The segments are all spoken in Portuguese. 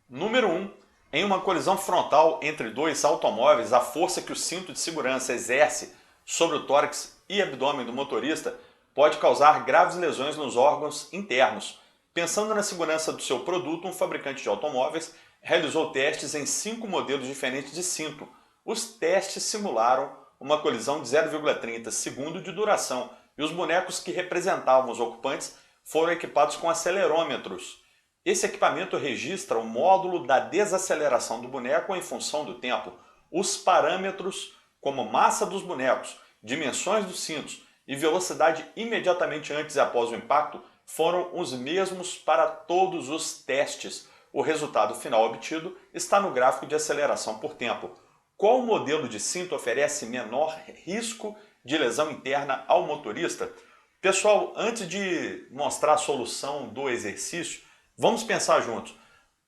Número 1. Em uma colisão frontal entre dois automóveis, a força que o cinto de segurança exerce sobre o tórax e abdômen do motorista pode causar graves lesões nos órgãos internos. Pensando na segurança do seu produto, um fabricante de automóveis realizou testes em 5 modelos diferentes de cinto. Os testes simularam uma colisão de 0,30 segundo de duração e os bonecos que representavam os ocupantes foram equipados com acelerômetros. Esse equipamento registra o módulo da desaceleração do boneco em função do tempo. Os parâmetros, como massa dos bonecos, dimensões dos cintos e velocidade imediatamente antes e após o impacto, foram os mesmos para todos os testes. O resultado final obtido está no gráfico de aceleração por tempo. Qual modelo de cinto oferece menor risco de lesão interna ao motorista? Pessoal, antes de mostrar a solução do exercício, vamos pensar juntos.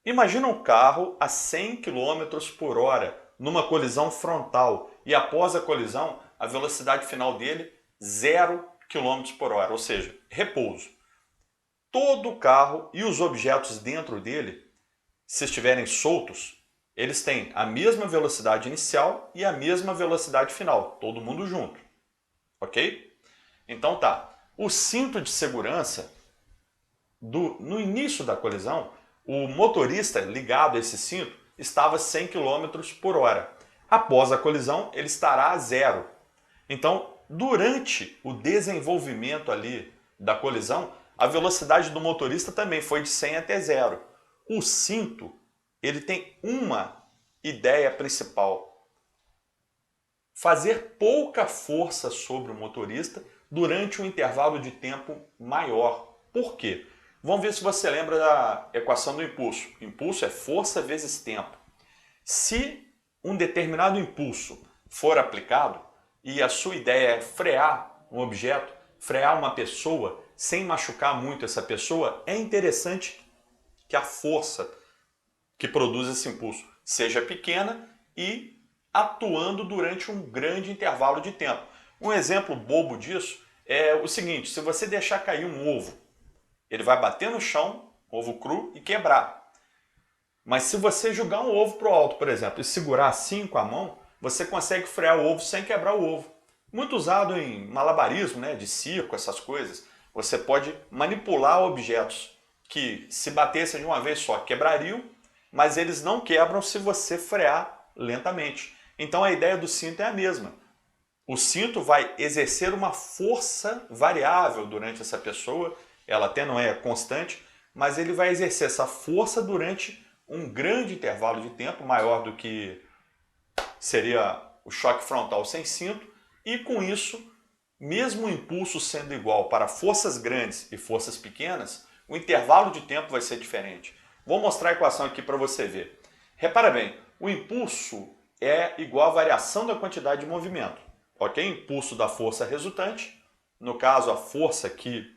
Imagina um carro a 100 km por hora numa colisão frontal e após a colisão a velocidade final dele 0 km por hora, ou seja, repouso. Todo o carro e os objetos dentro dele, se estiverem soltos, eles têm a mesma velocidade inicial e a mesma velocidade final, todo mundo junto, ok? Então tá, o cinto de segurança, no início da colisão, o motorista ligado a esse cinto estava 100 km por hora. Após a colisão, ele estará a 0. Então, durante o desenvolvimento ali da colisão, a velocidade do motorista também foi de 100 até 0. O cinto, ele tem uma ideia principal: fazer pouca força sobre o motorista durante um intervalo de tempo maior. Por quê? Vamos ver se você lembra da equação do impulso. Impulso é força vezes tempo. Se um determinado impulso for aplicado e a sua ideia é frear um objeto, frear uma pessoa, sem machucar muito essa pessoa, é interessante que a força que produz esse impulso seja pequena e atuando durante um grande intervalo de tempo. Um exemplo bobo disso é o seguinte: se você deixar cair um ovo, ele vai bater no chão, ovo cru, e quebrar. Mas se você jogar um ovo para o alto, por exemplo, e segurar assim com a mão, você consegue frear o ovo sem quebrar o ovo. Muito usado em malabarismo, né, de circo, essas coisas. Você pode manipular objetos que, se batessem de uma vez só, quebrariam, mas eles não quebram se você frear lentamente. Então a ideia do cinto é a mesma. O cinto vai exercer uma força variável durante essa pessoa, ela até não é constante, mas ele vai exercer essa força durante um grande intervalo de tempo, maior do que seria o choque frontal sem cinto, e com isso, mesmo o impulso sendo igual para forças grandes e forças pequenas, o intervalo de tempo vai ser diferente. Vou mostrar a equação aqui para você ver. Repara bem, o impulso é igual à variação da quantidade de movimento, ok? Impulso da força resultante, no caso a força que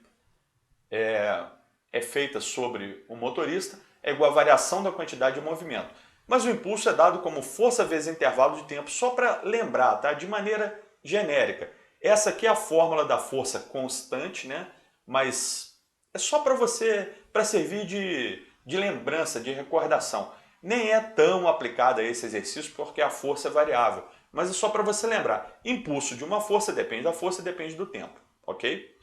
é feita sobre o motorista, é igual à variação da quantidade de movimento. Mas o impulso é dado como força vezes intervalo de tempo, só para lembrar, tá? De maneira genérica. Essa aqui é a fórmula da força constante, né? Mas é só para você, para servir de lembrança, de recordação. Nem é tão aplicada a esse exercício porque a força é variável. Mas é só para você lembrar. Impulso de uma força depende da força e depende do tempo, ok?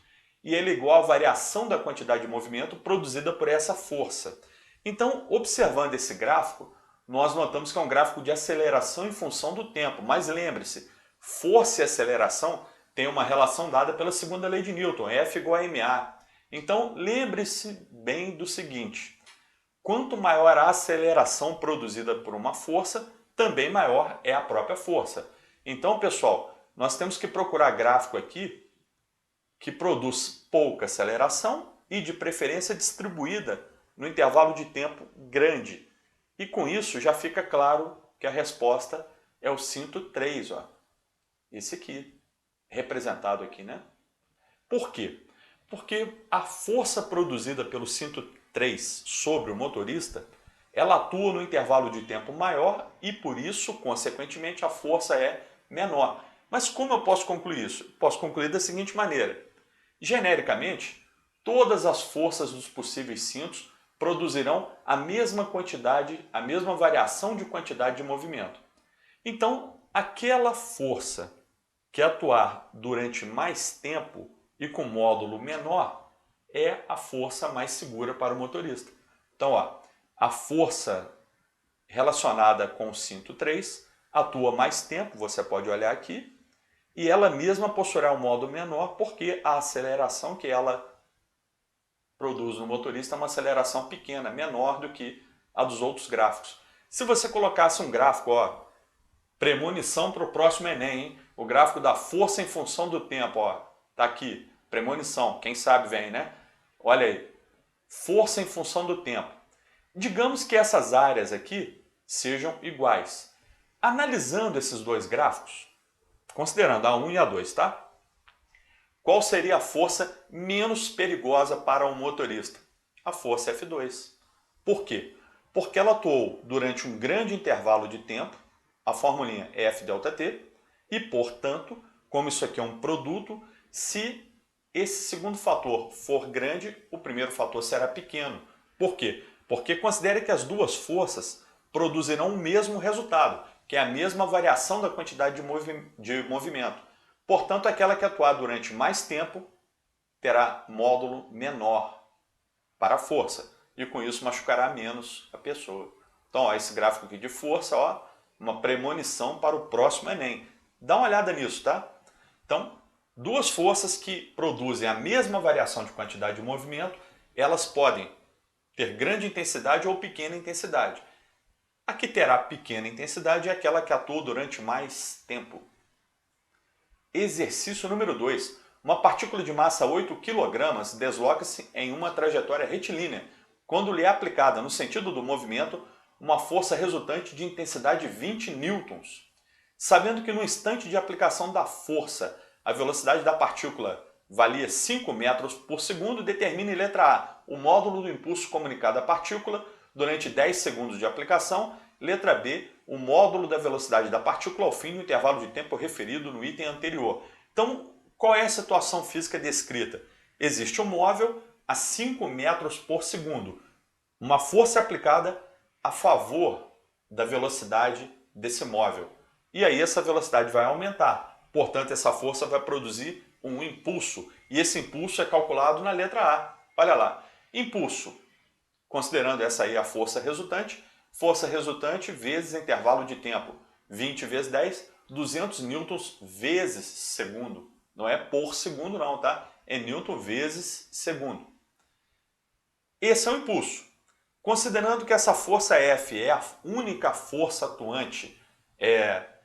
E ele é igual à variação da quantidade de movimento produzida por essa força. Então, observando esse gráfico, nós notamos que é um gráfico de aceleração em função do tempo. Mas lembre-se, força e aceleração têm uma relação dada pela segunda lei de Newton, F igual a ma. Então, lembre-se bem do seguinte: quanto maior a aceleração produzida por uma força, também maior é a própria força. Então, pessoal, nós temos que procurar gráfico aqui que produz pouca aceleração e, de preferência, distribuída no intervalo de tempo grande. E com isso já fica claro que a resposta é o cinto 3, ó. Esse aqui, representado aqui, né? Por quê? Porque a força produzida pelo cinto 3 sobre o motorista, ela atua no intervalo de tempo maior e, por isso, consequentemente, a força é menor. Mas como eu posso concluir isso? Posso concluir da seguinte maneira: genericamente, todas as forças dos possíveis cintos produzirão a mesma quantidade, a mesma variação de quantidade de movimento. Então, aquela força que atuar durante mais tempo e com módulo menor é a força mais segura para o motorista. Então, ó, a força relacionada com o cinto 3 atua mais tempo, você pode olhar aqui, e ela mesma possuirá um módulo menor porque a aceleração que ela produz no motorista é uma aceleração pequena, menor do que a dos outros gráficos. Se você colocasse um gráfico, ó, premonição para o próximo Enem, hein? O gráfico da força em função do tempo, ó, tá aqui, premonição, quem sabe vem, né? Olha aí, força em função do tempo. Digamos que essas áreas aqui sejam iguais. Analisando esses dois gráficos, considerando a 1 e a 2, tá? Qual seria a força menos perigosa para um motorista? A força F2. Por quê? Porque ela atuou durante um grande intervalo de tempo, a formulinha é F ΔT, e, portanto, como isso aqui é um produto, se esse segundo fator for grande, o primeiro fator será pequeno. Por quê? Porque considere que as duas forças produzirão o mesmo resultado, que é a mesma variação da quantidade de movimento. Portanto, aquela que atuar durante mais tempo terá módulo menor para a força e com isso machucará menos a pessoa. Então, ó, esse gráfico aqui de força, ó, uma premonição para o próximo Enem. Dá uma olhada nisso, tá? Então, duas forças que produzem a mesma variação de quantidade de movimento, elas podem ter grande intensidade ou pequena intensidade. A que terá pequena intensidade é aquela que atua durante mais tempo. Exercício número 2. Uma partícula de massa 8 kg desloca-se em uma trajetória retilínea quando lhe é aplicada, no sentido do movimento, uma força resultante de intensidade 20 newtons. Sabendo que no instante de aplicação da força, a velocidade da partícula valia 5 metros por segundo, determine em letra A o módulo do impulso comunicado à partícula durante 10 segundos de aplicação, letra B, o módulo da velocidade da partícula ao fim do intervalo de tempo referido no item anterior. Então, qual é a situação física descrita? Existe um móvel a 5 metros por segundo, uma força aplicada a favor da velocidade desse móvel. E aí essa velocidade vai aumentar. Portanto, essa força vai produzir um impulso. E esse impulso é calculado na letra A. Olha lá. Impulso. Considerando essa aí a força resultante vezes intervalo de tempo. 20 vezes 10, 200 newtons vezes segundo. Não é por segundo não, tá? É newton vezes segundo. Esse é o impulso. Considerando que essa força F é a única força atuante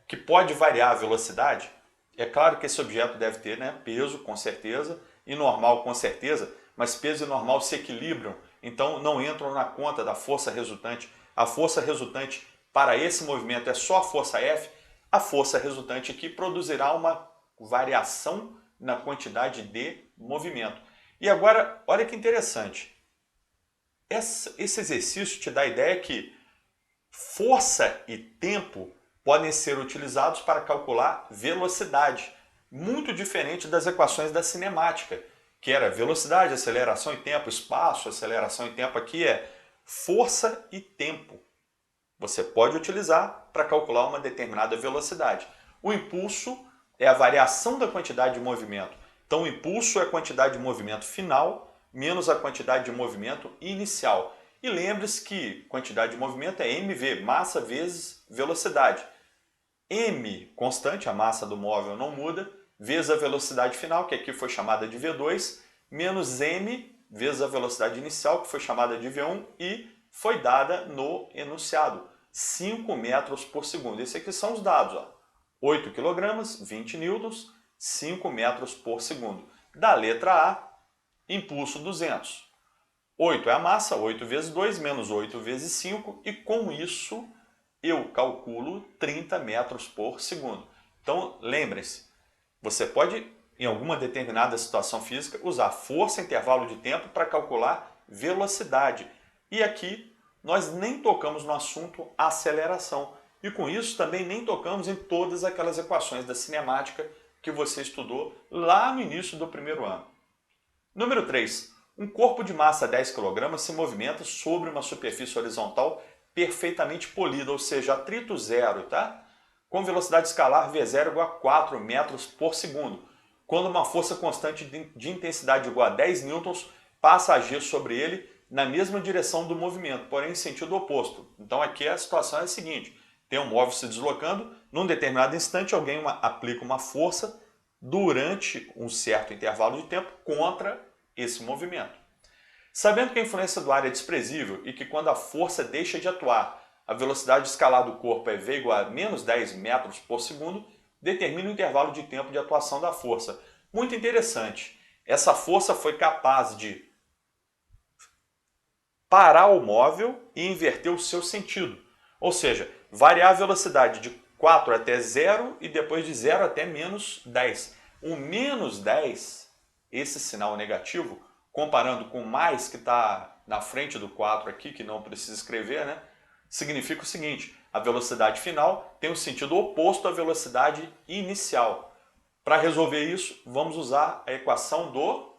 que pode variar a velocidade, é claro que esse objeto deve ter, né, peso, com certeza, e normal, com certeza, mas peso e normal se equilibram, então não entram na conta da força resultante. A força resultante para esse movimento é só a força F, a força resultante aqui produzirá uma variação na quantidade de movimento. E agora, olha que interessante. Esse exercício te dá a ideia que força e tempo podem ser utilizados para calcular velocidade, muito diferente das equações da cinemática, que era velocidade, aceleração e tempo, espaço, aceleração e tempo. Aqui é força e tempo. Você pode utilizar para calcular uma determinada velocidade. O impulso é a variação da quantidade de movimento. Então, o impulso é a quantidade de movimento final menos a quantidade de movimento inicial. E lembre-se que quantidade de movimento é mv, massa vezes velocidade. M, constante, a massa do móvel não muda, vezes a velocidade final, que aqui foi chamada de V2, menos m, vezes a velocidade inicial, que foi chamada de V1, e foi dada no enunciado, 5 metros por segundo. Esses aqui são os dados, ó. 8 kg, 20 newtons, 5 metros por segundo. Da letra A, impulso 200. 8 é a massa, 8 vezes 2, menos 8 vezes 5, e com isso eu calculo 30 metros por segundo. Então, lembre-se, você pode, em alguma determinada situação física, usar força, intervalo de tempo para calcular velocidade. E aqui nós nem tocamos no assunto aceleração. E com isso também nem tocamos em todas aquelas equações da cinemática que você estudou lá no início do primeiro ano. Número 3. Um corpo de massa 10 kg se movimenta sobre uma superfície horizontal perfeitamente polida, ou seja, atrito zero, tá? Com velocidade escalar V0 igual a 4 metros por segundo, quando uma força constante de intensidade igual a 10 newtons passa a agir sobre ele na mesma direção do movimento, porém em sentido oposto. Então aqui a situação é a seguinte, tem um móvel se deslocando, num determinado instante alguém aplica uma força durante um certo intervalo de tempo contra esse movimento. Sabendo que a influência do ar é desprezível e que quando a força deixa de atuar, a velocidade escalar do corpo é V igual a menos 10 metros por segundo, determina o intervalo de tempo de atuação da força. Muito interessante. Essa força foi capaz de parar o móvel e inverter o seu sentido. Ou seja, variar a velocidade de 4 até 0 e depois de 0 até menos 10. O menos 10, esse sinal negativo, comparando com mais que está na frente do 4 aqui, que não precisa escrever, né? Significa o seguinte, a velocidade final tem o sentido oposto à velocidade inicial. Para resolver isso, vamos usar a equação do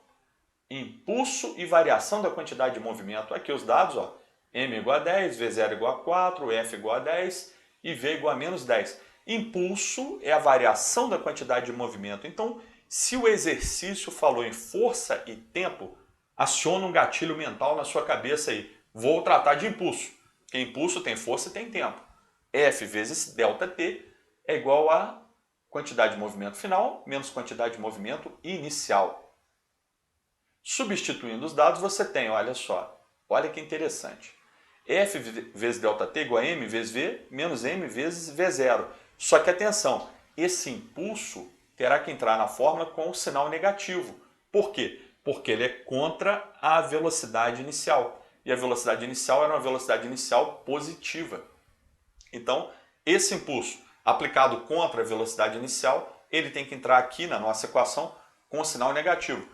impulso e variação da quantidade de movimento. Aqui os dados, ó, m igual a 10, v0 igual a 4, f igual a 10 e v igual a menos 10. Impulso é a variação da quantidade de movimento. Então, se o exercício falou em força e tempo, aciona um gatilho mental na sua cabeça aí. Vou tratar de impulso, porque impulso tem força e tem tempo. F vezes ΔT é igual a quantidade de movimento final menos quantidade de movimento inicial. Substituindo os dados, você tem, olha só, olha que interessante. F vezes ΔT igual a m vezes v menos m vezes v0. Só que atenção, esse impulso terá que entrar na fórmula com o sinal negativo. Por quê? Porque ele é contra a velocidade inicial. E a velocidade inicial era uma velocidade inicial positiva. Então, esse impulso aplicado contra a velocidade inicial, ele tem que entrar aqui na nossa equação com o sinal negativo.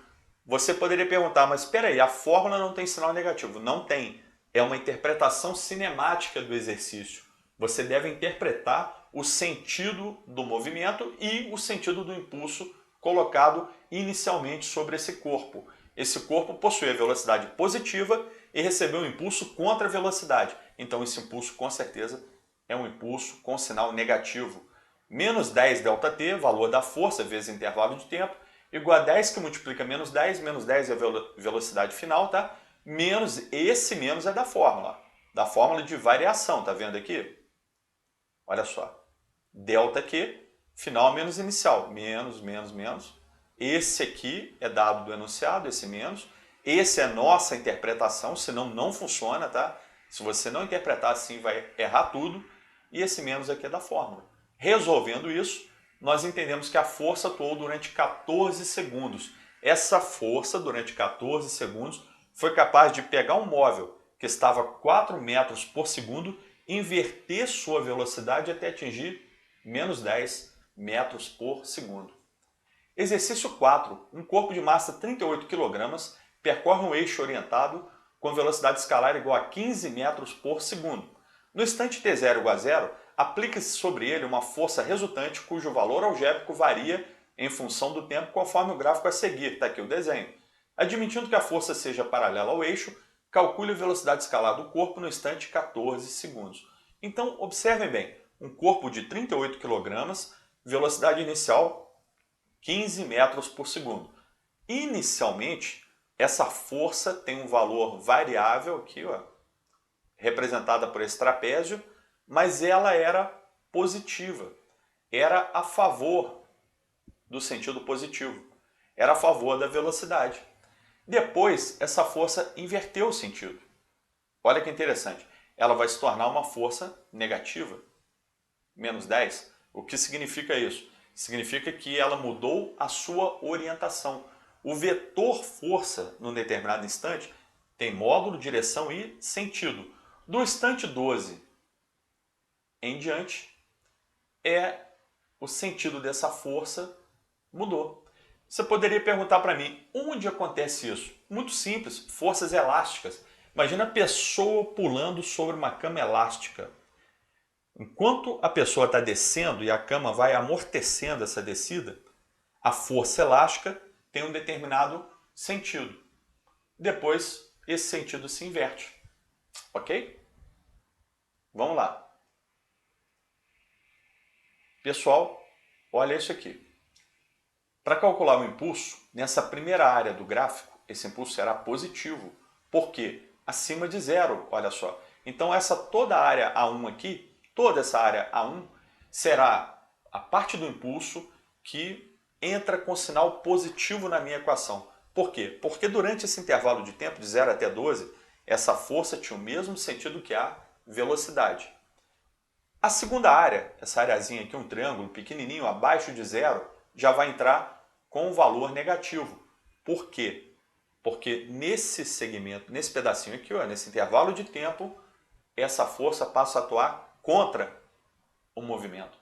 Você poderia perguntar, mas espera aí, a fórmula não tem sinal negativo. Não tem. É uma interpretação cinemática do exercício. Você deve interpretar o sentido do movimento e o sentido do impulso colocado inicialmente sobre esse corpo. Esse corpo possui a velocidade positiva e recebeu um impulso contra a velocidade. Então esse impulso com certeza é um impulso com sinal negativo. Menos 10 ΔT, valor da força vezes intervalo de tempo, igual a 10 que multiplica menos 10 é a velocidade final, tá? Esse menos é da fórmula de variação, tá vendo aqui? Olha só, ΔQ, final menos inicial, menos. Esse aqui é dado do enunciado, esse menos. Esse é nossa interpretação, senão não funciona, tá? Se você não interpretar assim, vai errar tudo. E esse menos aqui é da fórmula. Resolvendo isso, nós entendemos que a força atuou durante 14 segundos. Essa força, durante 14 segundos, foi capaz de pegar um móvel que estava a 4 metros por segundo, inverter sua velocidade até atingir menos 10 metros por segundo. Exercício 4. Um corpo de massa 38 kg percorre um eixo orientado com velocidade escalar igual a 15 metros por segundo. No instante t0 igual a 0, aplica-se sobre ele uma força resultante cujo valor algébrico varia em função do tempo conforme o gráfico a seguir. Está aqui o desenho. Admitindo que a força seja paralela ao eixo, calcule a velocidade escalar do corpo no instante 14 segundos. Então, observem bem, um corpo de 38 kg, velocidade inicial 15 metros por segundo. Inicialmente, essa força tem um valor variável aqui, ó, representada por esse trapézio, mas ela era positiva, era a favor do sentido positivo, era a favor da velocidade. Depois, essa força inverteu o sentido. Olha que interessante, ela vai se tornar uma força negativa, menos 10. O que significa isso? Significa que ela mudou a sua orientação. O vetor força, num determinado instante, tem módulo, direção e sentido. Do instante 12 em diante, o sentido dessa força mudou. Você poderia perguntar para mim, onde acontece isso? Muito simples, forças elásticas. Imagina a pessoa pulando sobre uma cama elástica. Enquanto a pessoa está descendo e a cama vai amortecendo essa descida, a força elástica tem um determinado sentido. depois esse sentido se inverte. Ok? Vamos lá. Pessoal, olha isso aqui. Para calcular o impulso, nessa primeira área do gráfico, esse impulso será positivo. Por quê? Acima de zero, olha só. Então toda a área A1 aqui, toda essa área A1, será a parte do impulso que entra com sinal positivo na minha equação. Por quê? Porque durante esse intervalo de tempo, de 0 até 12, essa força tinha o mesmo sentido que a velocidade. A segunda área, essa areazinha aqui, um triângulo pequenininho, abaixo de zero, já vai entrar com um valor negativo. Por quê? Porque nesse segmento, nesse pedacinho aqui, ó, nesse intervalo de tempo, essa força passa a atuar contra o movimento.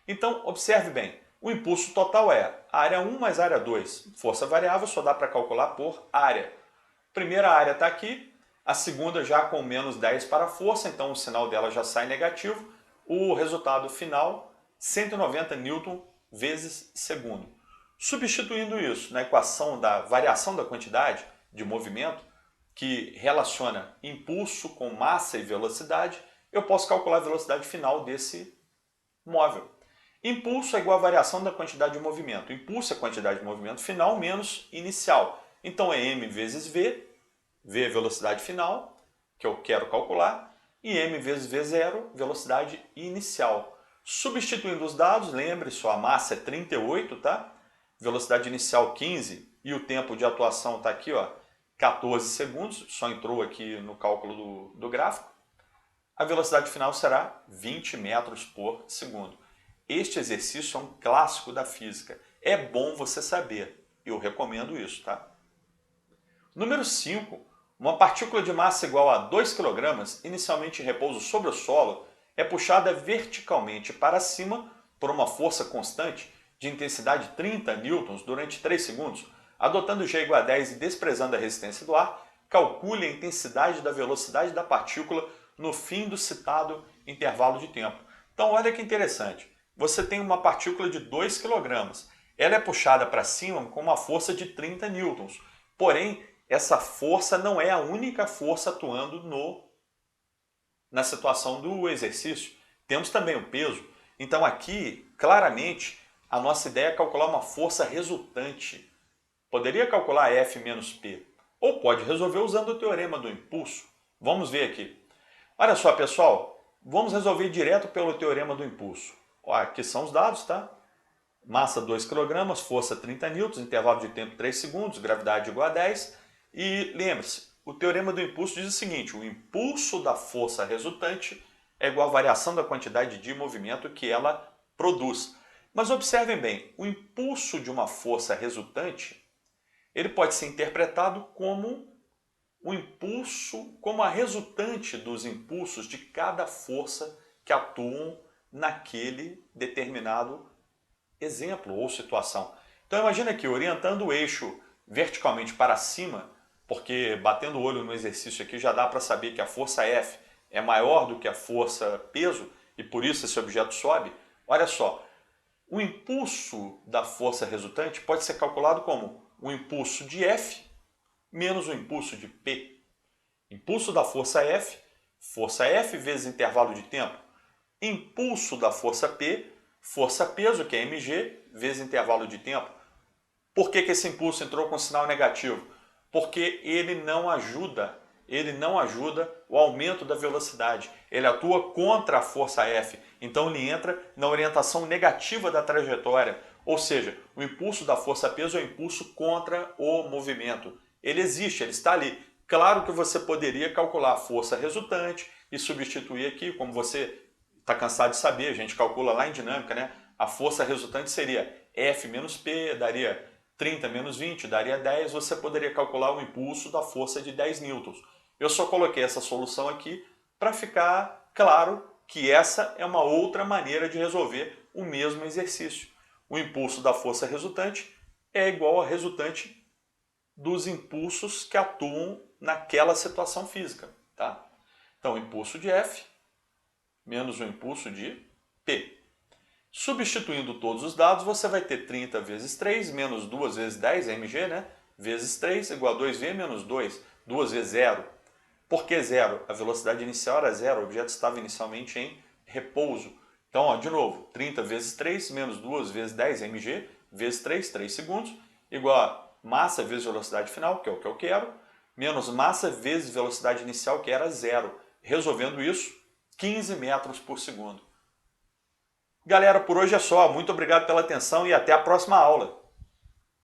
Então, observe bem, o impulso total é área 1 mais área 2. Força variável só dá para calcular por área. Primeira área está aqui, a segunda já com menos 10 para a força, então o sinal dela já sai negativo. O resultado final, 190 newton vezes segundo. Substituindo isso na equação da variação da quantidade de movimento, que relaciona impulso com massa e velocidade, eu posso calcular a velocidade final desse móvel. Impulso é igual a variação da quantidade de movimento. Impulso é a quantidade de movimento final menos inicial. Então é m vezes v, v é a velocidade final, que eu quero calcular, e m vezes v0, velocidade inicial. Substituindo os dados, lembre-se, a massa é 38, tá? Velocidade inicial 15 e o tempo de atuação está aqui, ó, 14 segundos, só entrou aqui no cálculo do gráfico. A velocidade final será 20 metros por segundo. Este exercício é um clássico da física. É bom você saber. Eu recomendo isso, tá? Número 5. Uma partícula de massa igual a 2 kg, inicialmente em repouso sobre o solo, é puxada verticalmente para cima por uma força constante de intensidade 30 newtons durante 3 segundos. Adotando G igual a 10 e desprezando a resistência do ar, calcule a intensidade da velocidade da partícula no fim do citado intervalo de tempo. Então olha que interessante. Você tem uma partícula de 2 kg. Ela é puxada para cima com uma força de 30 newtons. Porém, essa força não é a única força atuando na situação do exercício. Temos também o peso. Então aqui, claramente, a nossa ideia é calcular uma força resultante. Poderia calcular F menos P. Ou pode resolver usando o teorema do impulso. Vamos ver aqui. Olha só, pessoal. Vamos resolver direto pelo teorema do impulso. Ó, aqui são os dados, tá? Massa 2 kg, força 30 newtons, intervalo de tempo 3 segundos, gravidade igual a 10. E lembre-se, o teorema do impulso diz o seguinte: o impulso da força resultante é igual à variação da quantidade de movimento que ela produz. Mas observem bem, o impulso de uma força resultante, ele pode ser interpretado como o impulso, como a resultante dos impulsos de cada força que atuam naquele determinado exemplo ou situação. Então imagina aqui, orientando o eixo verticalmente para cima, porque batendo o olho no exercício aqui já dá para saber que a força F é maior do que a força peso e por isso esse objeto sobe. Olha só, o impulso da força resultante pode ser calculado como o impulso de F menos o impulso de P. Impulso da força F vezes intervalo de tempo. Impulso da força P, força peso, que é mg, vezes intervalo de tempo. Por que esse impulso entrou com sinal negativo? Porque ele não ajuda o aumento da velocidade. Ele atua contra a força F. Então ele entra na orientação negativa da trajetória. Ou seja, o impulso da força peso é o impulso contra o movimento. Ele existe, ele está ali. Claro que você poderia calcular a força resultante e substituir aqui, como você está cansado de saber, a gente calcula lá em dinâmica, né? A força resultante seria F menos P, daria 30 menos 20, daria 10, você poderia calcular o impulso da força de 10 newtons. Eu só coloquei essa solução aqui para ficar claro que essa é uma outra maneira de resolver o mesmo exercício. O impulso da força resultante é igual a resultante dos impulsos que atuam naquela situação física. Tá? Então, o impulso de F menos o impulso de P. Substituindo todos os dados, você vai ter 30 vezes 3 menos 2 vezes 10, mg, né? vezes 3 igual a 2v menos 2. 2 vezes 0. Por que 0? A velocidade inicial era 0, o objeto estava inicialmente em repouso. Então, ó, de novo, 30 vezes 3 menos 2 vezes 10 mg vezes 3 segundos, igual a massa vezes velocidade final, que é o que eu quero, menos massa vezes velocidade inicial, que era 0. Resolvendo isso, 15 metros por segundo. Galera, por hoje é só. Muito obrigado pela atenção e até a próxima aula.